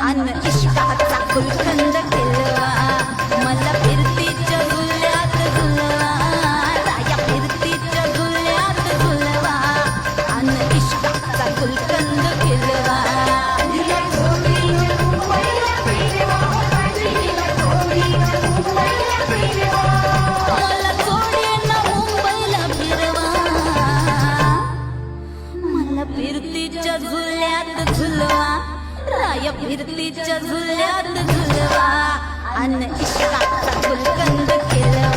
अन इश्काचा गुलकंद केलवा मला फिरतीच्या झुल्यात झुलवा राया फिरतीच्या झुल्यात झुलवा अन इश्काचा गुलकंद केलवा मला सोडेना मुंबईला फिरवा मला फिरतीच्या झुल्यात झुलवा राया फिरतीच्या झुल्यात झुलवा अन इश्काचा गुलकंद केलवा